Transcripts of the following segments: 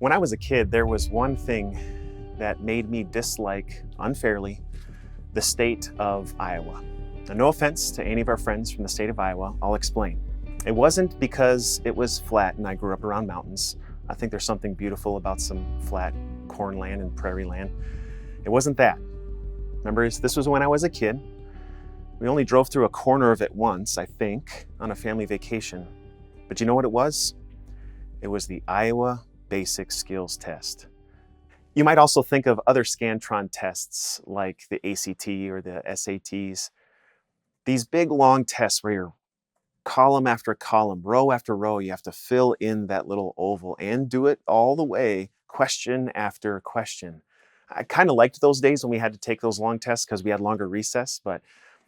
When I was a kid, there was one thing that made me dislike unfairly the state of Iowa. Now, no offense to any of our friends from the state of Iowa, I'll explain. It wasn't because it was flat and I grew up around mountains. I think there's something beautiful about some flat corn land and prairie land. It wasn't that. Remember, this was when I was a kid. We only drove through a corner of it once, I think, on a family vacation. But you know what it was? It was the Iowa Basic Skills Test. You might also think of other Scantron tests like the ACT or the SATs. These big long tests where you're column after column, row after row, you have to fill in that little oval and do it all the way, question after question. I kind of liked those days when we had to take those long tests because we had longer recess, but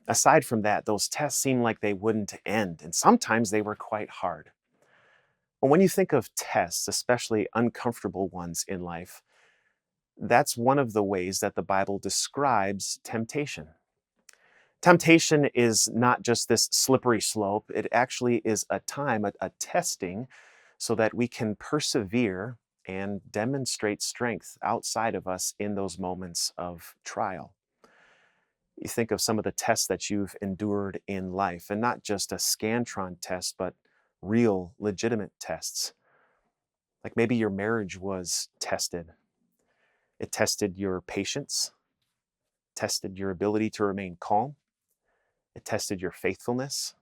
aside from that, those tests seemed like they wouldn't end, and sometimes they were quite hard. But when you think of tests, especially uncomfortable ones in life, that's one of the ways that the Bible describes temptation. Temptation is not just this slippery slope, it actually is a time, a testing, so that we can persevere and demonstrate strength outside of us in those moments of trial. You think of some of the tests that you've endured in life, and not just a Scantron test, but real, legitimate tests. Like maybe your marriage was tested. It tested your patience, tested your ability to remain calm. It tested your faithfulness.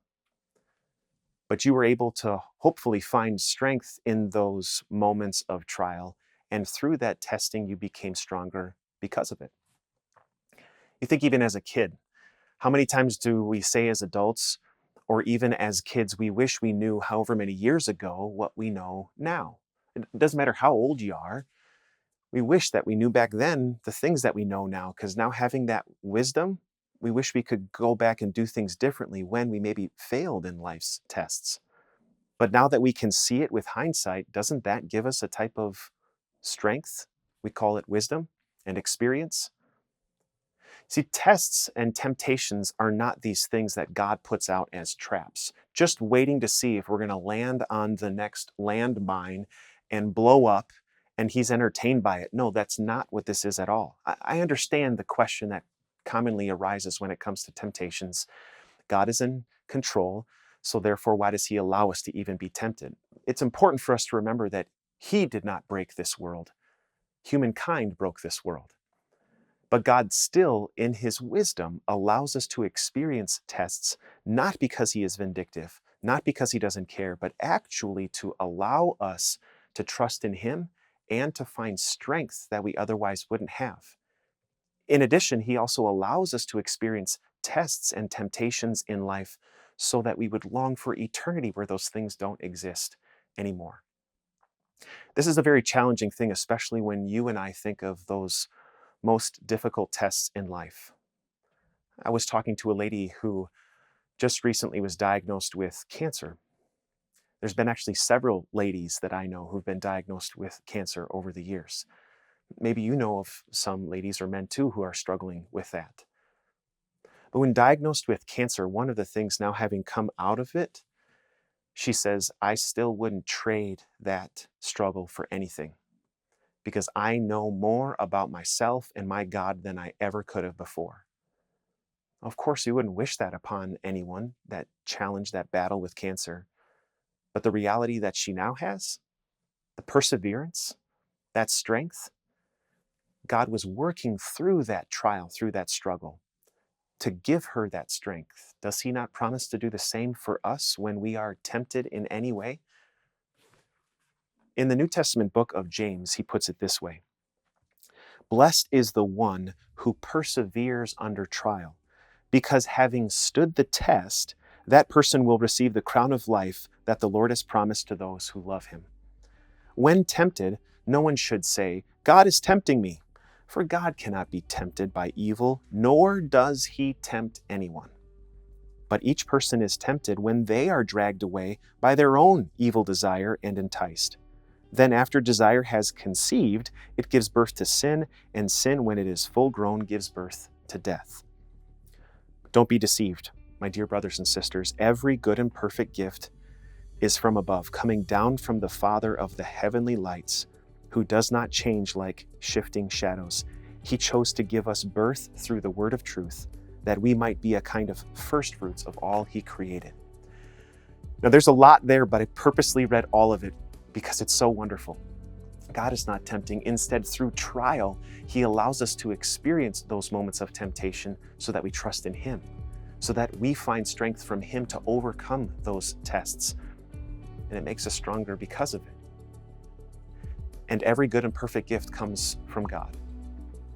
But you were able to hopefully find strength in those moments of trial. And through that testing, you became stronger because of it. You think even as a kid, how many times do we say as adults, or even as kids, we wish we knew however many years ago what we know now? It doesn't matter how old you are. We wish that we knew back then the things that we know now, because now having that wisdom, we wish we could go back and do things differently when we maybe failed in life's tests. But now that we can see it with hindsight, doesn't that give us a type of strength? We call it wisdom and experience. See, tests and temptations are not these things that God puts out as traps, just waiting to see if we're going to land on the next landmine and blow up, and he's entertained by it. No, that's not what this is at all. I understand the question that commonly arises when it comes to temptations. God is in control, so therefore, why does he allow us to even be tempted? It's important for us to remember that he did not break this world. Humankind broke this world. But God still, in his wisdom, allows us to experience tests, not because he is vindictive, not because he doesn't care, but actually to allow us to trust in him and to find strength that we otherwise wouldn't have. In addition, he also allows us to experience tests and temptations in life so that we would long for eternity where those things don't exist anymore. This is a very challenging thing, especially when you and I think of those most difficult tests in life. I was talking to a lady who just recently was diagnosed with cancer. There's been actually several ladies that I know who've been diagnosed with cancer over the years. Maybe you know of some ladies or men too who are struggling with that. But when diagnosed with cancer, one of the things now having come out of it, she says, I still wouldn't trade that struggle for anything because I know more about myself and my God than I ever could have before. Of course, you wouldn't wish that upon anyone, that challenge, that battle with cancer. But the reality that she now has, the perseverance, that strength, God was working through that trial, through that struggle, to give her that strength. Does he not promise to do the same for us when we are tempted in any way? In the New Testament book of James, he puts it this way: Blessed is the one who perseveres under trial, because having stood the test, that person will receive the crown of life that the Lord has promised to those who love him. When tempted, no one should say, God is tempting me. For God cannot be tempted by evil, nor does he tempt anyone. But each person is tempted when they are dragged away by their own evil desire and enticed. Then after desire has conceived, it gives birth to sin, and sin, when it is full grown, gives birth to death. Don't be deceived, my dear brothers and sisters. Every good and perfect gift is from above, coming down from the Father of the heavenly lights, who does not change like shifting shadows. He chose to give us birth through the word of truth, that we might be a kind of first fruits of all he created. Now, there's a lot there, but I purposely read all of it because it's so wonderful. God is not tempting. Instead, through trial, he allows us to experience those moments of temptation so that we trust in him, so that we find strength from him to overcome those tests. And it makes us stronger because of it. And every good and perfect gift comes from God,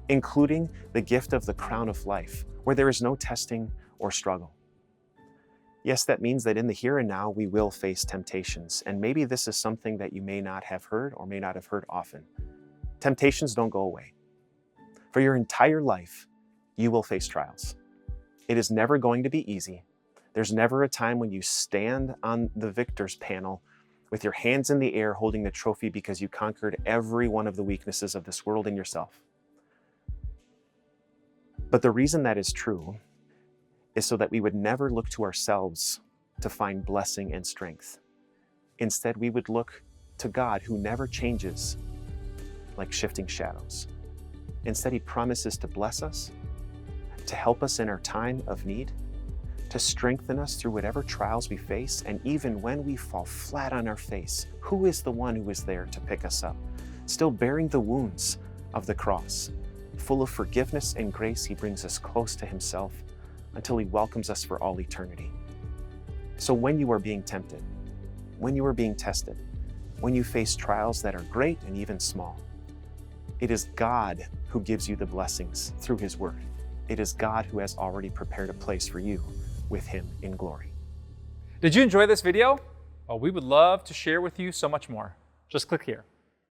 including the gift of the crown of life, where there is no testing or struggle. Yes, that means that in the here and now, we will face temptations. And maybe this is something that you may not have heard or may not have heard often. Temptations don't go away. For your entire life, you will face trials. It is never going to be easy. There's never a time when you stand on the victor's panel with your hands in the air holding the trophy because you conquered every one of the weaknesses of this world in yourself. But the reason that is true is so that we would never look to ourselves to find blessing and strength. Instead, we would look to God, who never changes like shifting shadows. Instead, he promises to bless us, to help us in our time of need, to strengthen us through whatever trials we face, and even when we fall flat on our face, who is the one who is there to pick us up? Still bearing the wounds of the cross, full of forgiveness and grace, he brings us close to himself until he welcomes us for all eternity. So when you are being tempted, when you are being tested, when you face trials that are great and even small, it is God who gives you the blessings through his word. It is God who has already prepared a place for you with him in glory. Did you enjoy this video? Well, we would love to share with you so much more. Just click here.